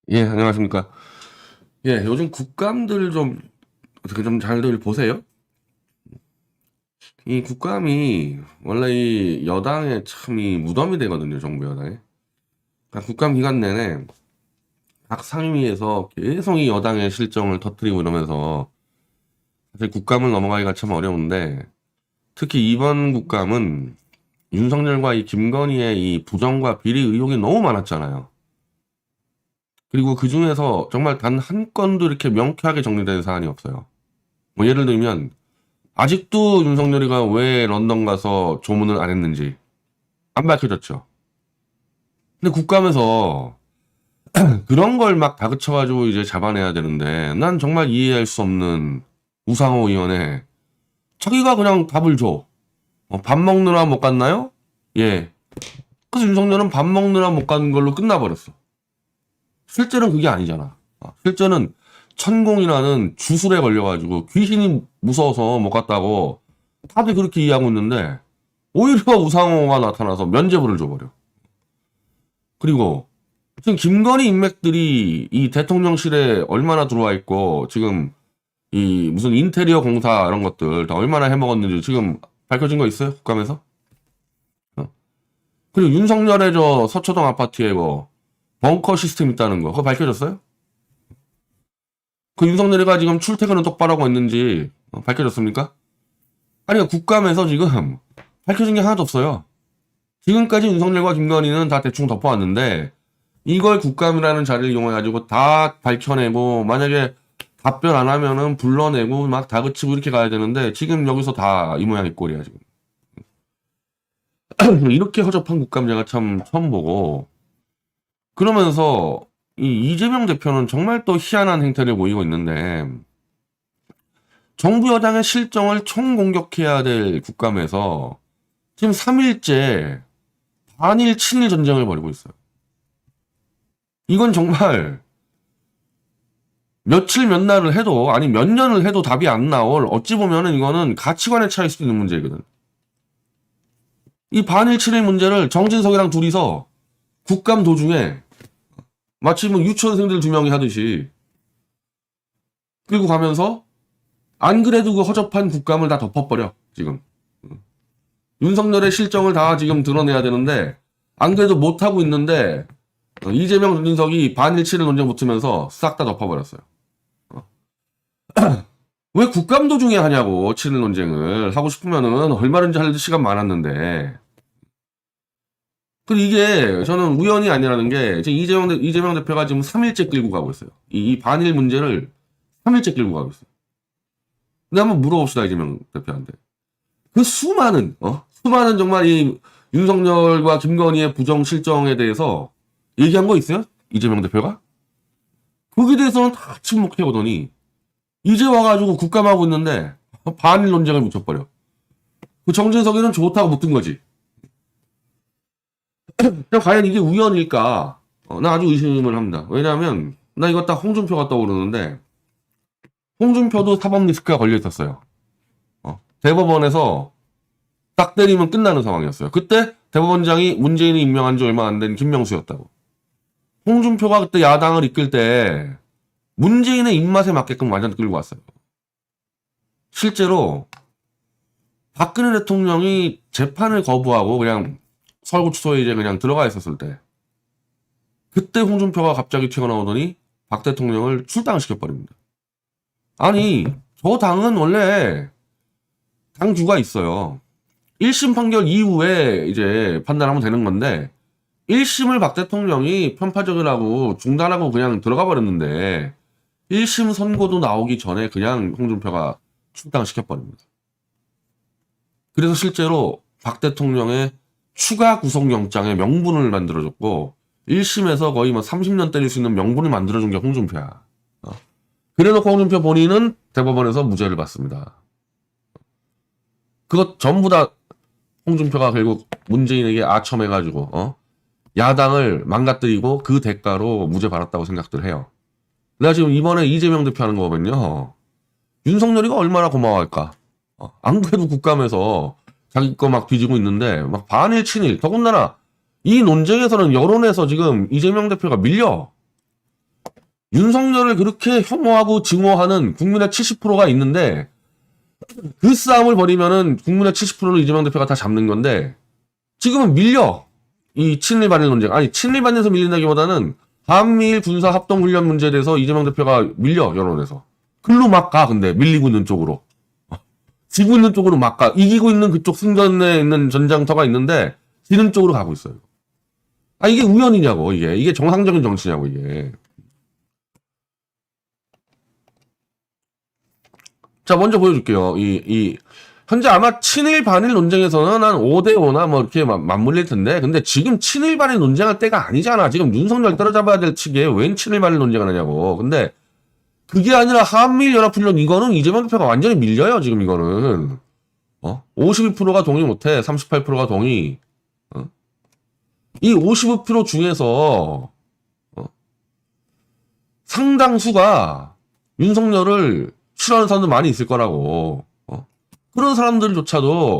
예, 안녕하십니까. 예, 요즘 국감들 좀, 어떻게 좀 잘들 보세요? 이 국감이, 원래 이 여당의 참 이 무덤이 되거든요, 정부 여당에. 그러니까 국감 기간 내내 각 상임위에서 계속 이 여당의 실정을 터뜨리고 이러면서, 사실 국감을 넘어가기가 참 어려운데, 특히 이번 국감은 윤석열과 이 김건희의 이 부정과 비리 의혹이 너무 많았잖아요. 그리고 그 중에서 정말 단 한 건도 이렇게 명쾌하게 정리된 사안이 없어요. 뭐 예를 들면, 아직도 윤석열이가 왜 런던 가서 조문을 안 했는지 안 밝혀졌죠. 근데 국감에서 그런 걸 막 다그쳐가지고 이제 잡아내야 되는데 난 정말 이해할 수 없는 우상호 의원의 자기가 그냥 답을 줘. 밥 먹느라 못 갔나요? 예. 그래서 윤석열은 밥 먹느라 못 간 걸로 끝나버렸어. 실제는 그게 아니잖아. 실제는 천공이라는 주술에 걸려가지고 귀신이 무서워서 못 갔다고 다들 그렇게 이해하고 있는데 오히려 우상호가 나타나서 면죄부를 줘버려. 그리고 지금 김건희 인맥들이 이 대통령실에 얼마나 들어와 있고 지금 이 무슨 인테리어 공사 이런 것들 다 얼마나 해먹었는지 지금 밝혀진 거 있어요? 국감에서? 어? 그리고 윤석열의 저 서초동 아파트에 뭐 벙커 시스템 있다는 거 그거 밝혀졌어요? 그 윤석열이가 지금 출퇴근은 똑바로 하고 있는지 밝혀졌습니까? 아니 국감에서 지금 밝혀진 게 하나도 없어요. 지금까지 윤석열과 김건희는 다 대충 덮어왔는데 이걸 국감이라는 자리를 이용해가지고 다 밝혀내고 만약에 답변 안 하면은 불러내고 막 다그치고 이렇게 가야 되는데 지금 여기서 다 이 모양 이 꼴이야 지금. 이렇게 허접한 국감 제가 참 처음 보고 그러면서 이 이재명 대표는 정말 또 희한한 행태를 보이고 있는데 정부 여당의 실정을 총공격해야 될 국감에서 지금 3일째 반일 친일 전쟁을 벌이고 있어요. 이건 정말 며칠 몇 날을 해도 아니 몇 년을 해도 답이 안 나올 어찌 보면은 이거는 가치관의 차이일 수도 있는 문제거든. 이 반일 친일 문제를 정진석이랑 둘이서 국감 도중에 마치 뭐 유치원생들 두 명이 하듯이 끌고 가면서 안 그래도 그 허접한 국감을 다 덮어버려 지금. 윤석열의 실정을 다 지금 드러내야 되는데 안 그래도 못하고 있는데 이재명 정진석이 반일 친일 논쟁 붙으면서 싹 다 덮어버렸어요. 왜 국감 도중에 하냐고 친일 논쟁을 하고 싶으면은 얼마든지 할 시간 많았는데 그 이게 저는 우연이 아니라는 게 지금 이재명 대표가 지금 3일째 끌고 가고 있어요. 이 반일 문제를 3일째 끌고 가고 있어요. 근데 한번 물어봅시다 이재명 대표한테. 그 수많은 정말 이 윤석열과 김건희의 부정 실정에 대해서 얘기한 거 있어요? 이재명 대표가? 거기에 대해서는 다 침묵해 오더니 이제 와가지고 국감하고 있는데 반일 논쟁을 묻혀버려. 그 정진석이는 좋다고 묻은 거지. 과연 이게 우연일까? 나 아주 의심을 합니다. 왜냐하면 나 이거 딱 홍준표가 떠오르는데 홍준표도 사법 리스크가 걸려 있었어요. 대법원에서 딱 때리면 끝나는 상황이었어요. 그때 대법원장이 문재인이 임명한 지 얼마 안 된 김명수였다고. 홍준표가 그때 야당을 이끌 때 문재인의 입맛에 맞게끔 완전 끌고 왔어요. 실제로 박근혜 대통령이 재판을 거부하고 그냥 설구치소에 이제 그냥 들어가 있었을 때 그때 홍준표가 갑자기 튀어나오더니 박 대통령을 출당시켜버립니다. 아니 저 당은 원래 당규가 있어요. 1심 판결 이후에 이제 판단하면 되는 건데 1심을 박 대통령이 편파적이라고 중단하고 그냥 들어가 버렸는데 1심 선고도 나오기 전에 그냥 홍준표가 출당시켜버립니다. 그래서 실제로 박 대통령의 추가 구속영장의 명분을 만들어줬고 1심에서 거의 뭐 30년 때릴 수 있는 명분을 만들어준 게 홍준표야. 그래놓고 홍준표 본인은 대법원에서 무죄를 받습니다. 그것 전부 다 홍준표가 결국 문재인에게 아첨해가지고 야당을 망가뜨리고 그 대가로 무죄 받았다고 생각들 해요. 내가 지금 이번에 이재명 대표 하는 거 보면요. 윤석열이가 얼마나 고마워할까. 안 그래도 국감에서 자기 거 막 뒤지고 있는데 막 반일 친일 더군다나 이 논쟁에서는 여론에서 지금 이재명 대표가 밀려. 윤석열을 그렇게 혐오하고 증오하는 국민의 70%가 있는데 그 싸움을 벌이면은 국민의 70%를 이재명 대표가 다 잡는 건데 지금은 밀려. 이 친일 반일 논쟁. 아니 친일 반에서 밀린다기보다는 한미일 군사 합동 훈련 문제에 대해서 이재명 대표가 밀려 여론에서. 글로 막 가. 근데 밀리고 있는 쪽으로. 지고 있는 쪽으로 막 가. 이기고 있는 그쪽 승전에 있는 전장터가 있는데 지는 쪽으로 가고 있어요. 아 이게 우연이냐고 이게 정상적인 정치냐고 이게. 자 먼저 보여줄게요. 현재 아마 친일 반일 논쟁에서는 한 5대5나 뭐 이렇게 맞물릴 텐데 근데 지금 친일 반일 논쟁할 때가 아니잖아. 지금 윤석열 따라잡아야 될 측에 웬 친일 반일 논쟁을 하냐고. 근데 그게 아니라 한미일 연합훈련 이거는 이재명 대표가 완전히 밀려요. 지금 이거는 52%가 동의 못해. 38%가 동의. 이 52% 중에서 상당수가 윤석열을 싫어하는 사람들 많이 있을 거라고. 그런 사람들조차도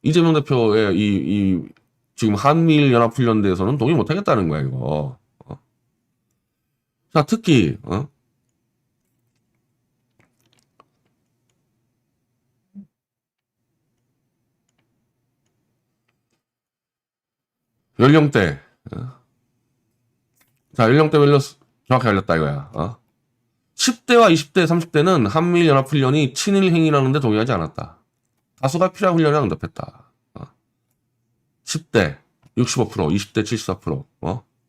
이재명 대표의 지금 한미일 연합훈련대에서는 동의 못 하겠다는 거야, 이거. 자, 특히, 연령대. 자, 연령대별로 정확히 알렸다, 이거야. 10대와 20대, 30대는 한미일 연합훈련이 친일 행위라는데 동의하지 않았다. 다수가 필요한 훈련에 응답했다. 10대 65%, 20대 74%,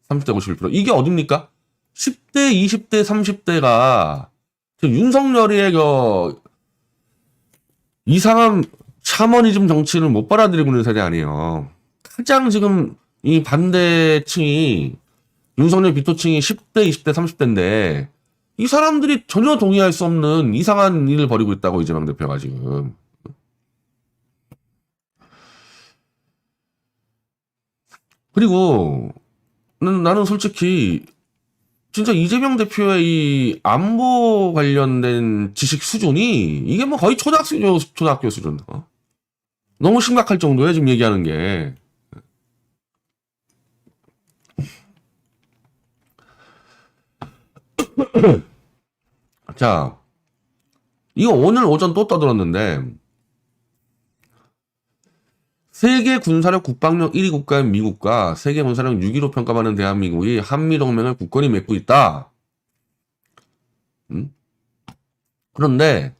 30대 51%. 이게 어딥니까? 10대, 20대, 30대가 윤석열의 이상한 샤머니즘 정치를 못 받아들이고 있는 세대 아니에요. 가장 지금 이 반대층이 윤석열 비토층이 10대, 20대, 30대인데 이 사람들이 전혀 동의할 수 없는 이상한 일을 벌이고 있다고 이재명 대표가 지금. 그리고 나는 솔직히 진짜 이재명 대표의 이 안보 관련된 지식 수준이 이게 뭐 거의 초등학교 수준. 너무 심각할 정도예요 지금 얘기하는 게. 자, 이거 오늘 오전 또 떠들었는데 세계 군사력 국방력 1위 국가인 미국과 세계 군사력 6위로 평가받는 대한민국이 한미동맹을 굳건히 맺고 있다. 그런데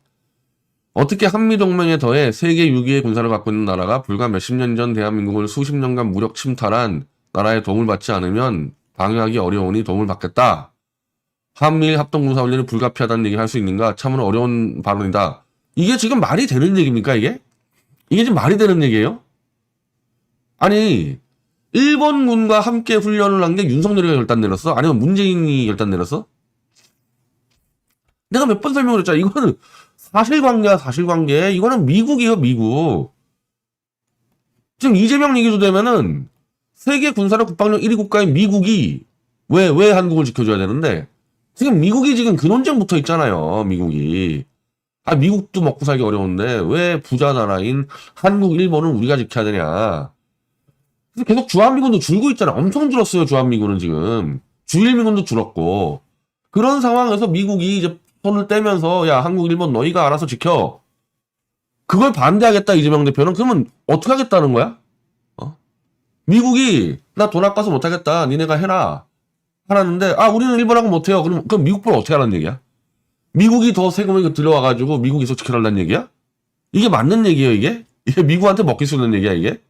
어떻게 한미동맹에 더해 세계 6위의 군사를 갖고 있는 나라가 불과 몇십 년 전 대한민국을 수십 년간 무력 침탈한 나라의 도움을 받지 않으면 방어하기 어려우니 도움을 받겠다. 한미일 합동군사훈련이 불가피하다는 얘기를 할 수 있는가? 참으로 어려운 발언이다. 이게 지금 말이 되는 얘기입니까 이게? 이게 지금 말이 되는 얘기예요? 아니 일본군과 함께 훈련을 한 게 윤석열이가 결단 내렸어? 아니면 문재인이 결단 내렸어? 내가 몇 번 설명을 했잖아. 이거는 사실관계야 사실관계. 이거는 미국이에요 미국. 지금 이재명 얘기도 되면은 세계 군사력 국방력 1위 국가인 미국이 왜 한국을 지켜줘야 되는데 지금 미국이 지금 그 논쟁 붙어 있잖아요. 미국이. 미국도 먹고 살기 어려운데 왜 부자 나라인 한국, 일본은 우리가 지켜야 되냐. 그래서 계속 주한미군도 줄고 있잖아. 엄청 줄었어요. 주한미군은 지금. 주일미군도 줄었고. 그런 상황에서 미국이 이제 손을 떼면서 야 한국, 일본 너희가 알아서 지켜. 그걸 반대하겠다 이재명 대표는. 그러면 어떻게 하겠다는 거야? 미국이 나 돈 아까워서 못하겠다. 니네가 해라. 하라는데 우리는 일본하고 못해요. 그럼 미국보다 어떻게 하라는 얘기야? 미국이 더 세금을 들여와가지고 미국이 계속 지켜달라는 얘기야? 이게 맞는 얘기예요 이게? 이게 미국한테 먹힐 수 있는 얘기야 이게?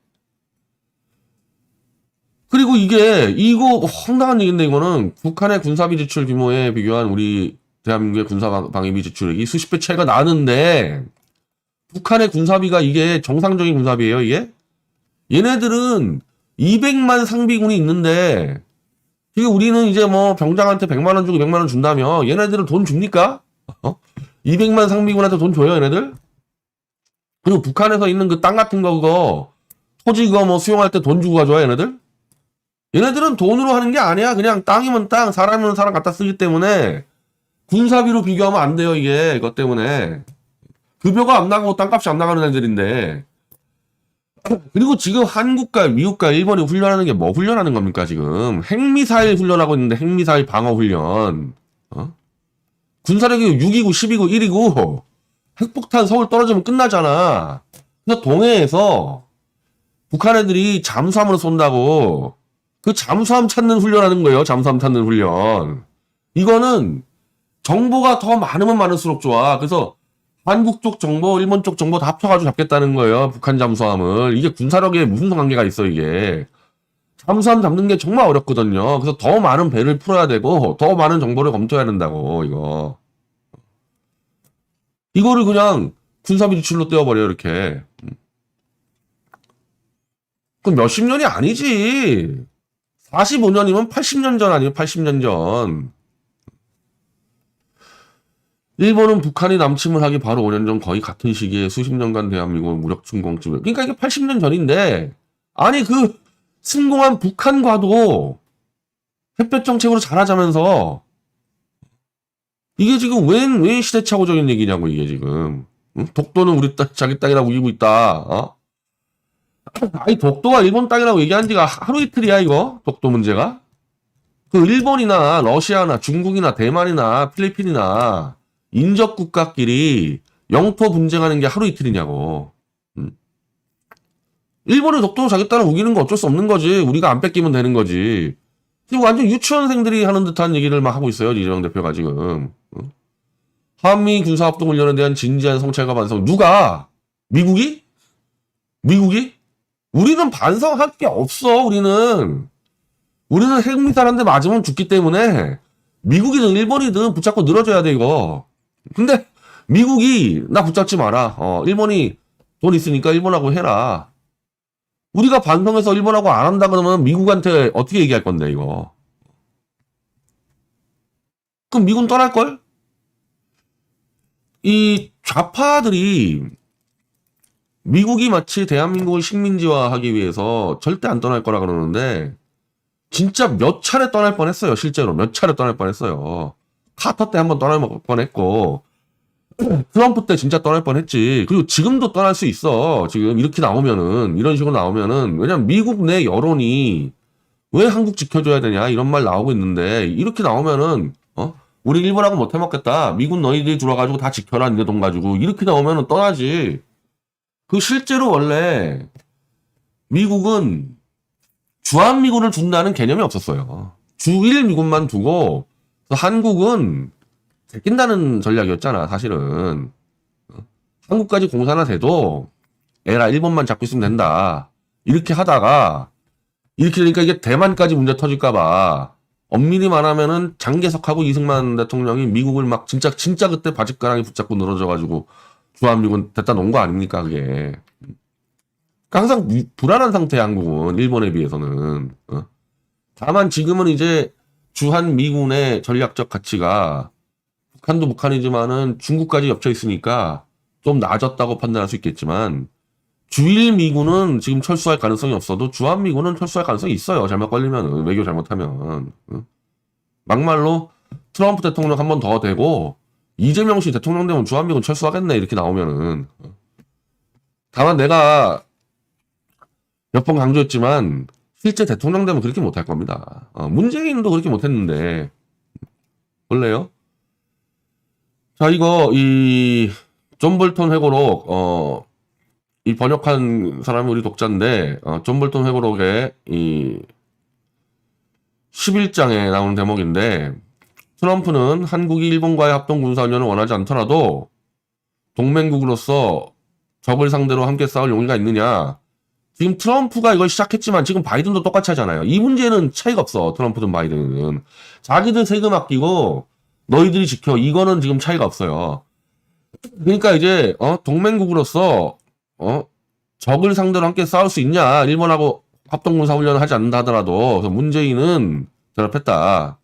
그리고 이거 황당한 얘기인데 이거는 북한의 군사비 지출 규모에 비교한 우리 대한민국의 군사방위비 지출액이 수십 배 차이가 나는데 북한의 군사비가 이게 정상적인 군사비예요 이게? 얘네들은 200만 상비군이 있는데 이게 우리는 이제 뭐 병장한테 100만 원 주고 200만 원 준다며 얘네들은 돈 줍니까? 200만 상비군한테 돈 줘요 얘네들? 그리고 북한에서 있는 그 땅 같은 거 그거 토지 그거 뭐 수용할 때 돈 주고 가져와 얘네들? 얘네들은 돈으로 하는 게 아니야. 그냥 땅이면 땅, 사람이면 사람 갖다 쓰기 때문에 군사비로 비교하면 안 돼요 이게. 이것 때문에 급여가 안 나가고 땅값이 안 나가는 애들인데. 그리고 지금 한국과 미국과 일본이 훈련하는 게 뭐 훈련하는 겁니까 지금? 핵미사일 훈련하고 있는데 핵미사일 방어 훈련. 어? 군사력이 6이고 10이고 1이고 핵폭탄 서울 떨어지면 끝나잖아. 그래서 동해에서 북한 애들이 잠수함으로 쏜다고 그 잠수함 찾는 훈련하는 거예요. 잠수함 찾는 훈련. 이거는 정보가 더 많으면 많을수록 좋아. 그래서 한국 쪽 정보, 일본 쪽 정보 다 합쳐가지고 잡겠다는 거예요. 북한 잠수함을. 이게 군사력에 무슨 관계가 있어, 이게. 잠수함 잡는 게 정말 어렵거든요. 그래서 더 많은 배를 풀어야 되고, 더 많은 정보를 검토해야 된다고, 이거. 이거를 그냥 군사비 지출로 떼어버려요, 이렇게. 그럼 몇십 년이 아니지. 45년이면 80년 전 아니에요, 80년 전. 일본은 북한이 남침을 하기 바로 5년 전 거의 같은 시기에 수십 년간 대한민국을 무력 침공쯤. 그러니까 이게 80년 전인데, 아니 그 침공한 북한과도 햇볕 정책으로 잘하자면서 이게 지금 웬 시대착오적인 얘기냐고 이게 지금. 응? 독도는 우리 땅, 자기 땅이라고 우기고 있다. 어? 아니 독도가 일본 땅이라고 얘기한 지가 하루 이틀이야 이거 독도 문제가. 그 일본이나 러시아나 중국이나 대만이나 필리핀이나 인접 국가끼리 영토 분쟁하는 게 하루 이틀이냐고. 일본의 독도 자기 땅을 우기는 거 어쩔 수 없는 거지. 우리가 안 뺏기면 되는 거지. 지금 완전 유치원생들이 하는 듯한 얘기를 막 하고 있어요. 이재명 대표가 지금. 한미 군사합동훈련에 대한 진지한 성찰과 반성. 누가? 미국이? 미국이? 우리는 반성할 게 없어. 우리는 핵미사일 한 대 맞으면 죽기 때문에 미국이든 일본이든 붙잡고 늘어져야 돼 이거. 근데 미국이 나 붙잡지 마라. 일본이 돈 있으니까 일본하고 해라. 우리가 반성해서 일본하고 안 한다 그러면 미국한테 어떻게 얘기할 건데 이거. 그럼 미군 떠날걸? 이 좌파들이 미국이 마치 대한민국을 식민지화하기 위해서 절대 안 떠날 거라 그러는데 진짜 몇 차례 떠날 뻔했어요. 실제로 몇 차례 떠날 뻔했어요. 카터 때 한번 떠날 뻔했고 트럼프 때 진짜 떠날 뻔했지. 그리고 지금도 떠날 수 있어. 지금 이렇게 나오면은 이런 식으로 나오면은 왜냐면 미국 내 여론이 왜 한국 지켜줘야 되냐 이런 말 나오고 있는데 이렇게 나오면은 우리 일본하고 못 해먹겠다. 미군 너희들이 들어가지고 다 지켜라 니네 돈 가지고 이렇게 나오면은 떠나지. 그 실제로 원래 미국은 주한미군을 둔다는 개념이 없었어요. 주일 미군만 두고 한국은 제낀다는 전략이었잖아 사실은. 한국까지 공사나 돼도 에라 일본만 잡고 있으면 된다. 이렇게 하다가 이렇게 되니까 이게 대만까지 문제 터질까봐 엄밀히 말하면은 장개석하고 이승만 대통령이 미국을 막 진짜 그때 바짓가랑이 붙잡고 늘어져가지고 주한미군 됐다 놓은 거 아닙니까 그게. 그러니까 항상 불안한 상태야 한국은 일본에 비해서는. 다만 지금은 이제 주한미군의 전략적 가치가 북한도 북한이지만은 중국까지 겹쳐 있으니까 좀 낮았다고 판단할 수 있겠지만 주일 미군은 지금 철수할 가능성이 없어도 주한 미군은 철수할 가능성이 있어요. 잘못 걸리면은 외교 잘못하면. 막말로 트럼프 대통령 한 번 더 되고 이재명 씨 대통령 되면 주한 미군 철수하겠네 이렇게 나오면은. 다만 내가 몇 번 강조했지만 실제 대통령 되면 그렇게 못할 겁니다. 문재인도 그렇게 못했는데 원래요? 자 이거 이 존 볼턴 회고록 이 번역한 사람이 우리 독자인데 존 볼턴 회고록의 이 11장에 나오는 대목인데 트럼프는 한국이 일본과의 합동군사훈련을 원하지 않더라도 동맹국으로서 적을 상대로 함께 싸울 용의가 있느냐. 지금 트럼프가 이걸 시작했지만 지금 바이든도 똑같이 하잖아요. 이 문제는 차이가 없어. 트럼프든 바이든은. 자기들 세금 아끼고 너희들이 지켜. 이거는 지금 차이가 없어요. 그러니까 이제 동맹국으로서 적을 상대로 함께 싸울 수 있냐. 일본하고 합동군사훈련을 하지 않는다 하더라도. 그래서 문재인은 대답했다.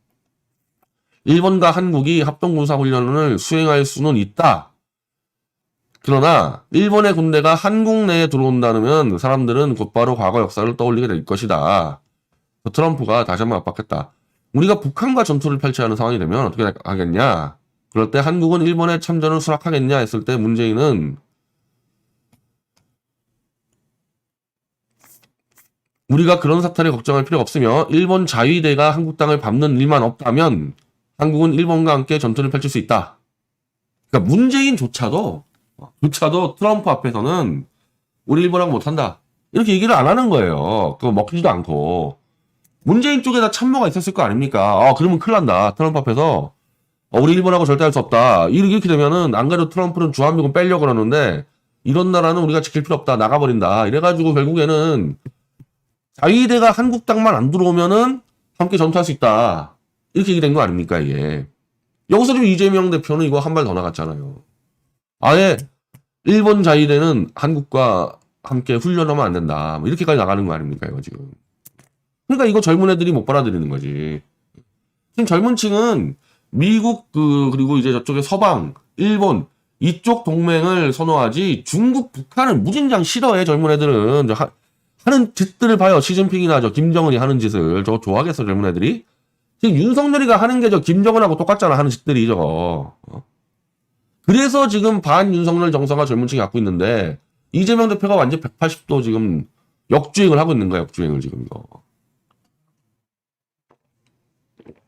일본과 한국이 합동군사훈련을 수행할 수는 있다. 그러나 일본의 군대가 한국 내에 들어온다면 사람들은 곧바로 과거 역사를 떠올리게 될 것이다. 트럼프가 다시 한번 압박했다. 우리가 북한과 전투를 펼쳐야 하는 상황이 되면 어떻게 하겠냐. 그럴 때 한국은 일본의 참전을 수락하겠냐 했을 때 문재인은 우리가 그런 사태를 걱정할 필요가 없으며 일본 자위대가 한국 땅을 밟는 일만 없다면 한국은 일본과 함께 전투를 펼칠 수 있다. 그러니까 문재인조차도 트럼프 앞에서는 우리 일본하고 못한다. 이렇게 얘기를 안 하는 거예요. 그거 먹히지도 않고. 문재인 쪽에다 참모가 있었을 거 아닙니까? 그러면 큰일 난다. 트럼프 앞에서. 우리 일본하고 절대 할 수 없다. 이렇게 되면은, 안 그래도 트럼프는 주한미군 빼려고 그러는데, 이런 나라는 우리가 지킬 필요 없다. 나가버린다. 이래가지고 결국에는, 자위대가 한국땅만 안 들어오면은, 함께 전투할 수 있다. 이렇게 얘기된 거 아닙니까, 이게. 여기서 지금 이재명 대표는 이거 한 발 더 나갔잖아요. 아예, 일본 자위대는 한국과 함께 훈련하면 안 된다. 뭐 이렇게까지 나가는 거 아닙니까, 이거 지금. 그러니까 이거 젊은 애들이 못 받아들이는 거지. 지금 젊은 층은 미국 그리고 이제 저쪽에 서방, 일본 이쪽 동맹을 선호하지 중국, 북한을 무진장 싫어해 젊은 애들은. 하는 짓들을 봐요. 시진핑이나 저 김정은이 하는 짓을 저거 좋아하겠어 젊은 애들이? 지금 윤석열이가 하는 게 저 김정은하고 똑같잖아 하는 짓들이 저거. 그래서 지금 반 윤석열 정서가 젊은 층이 갖고 있는데 이재명 대표가 완전 180도 지금 역주행을 하고 있는 거야 역주행을 지금 이거.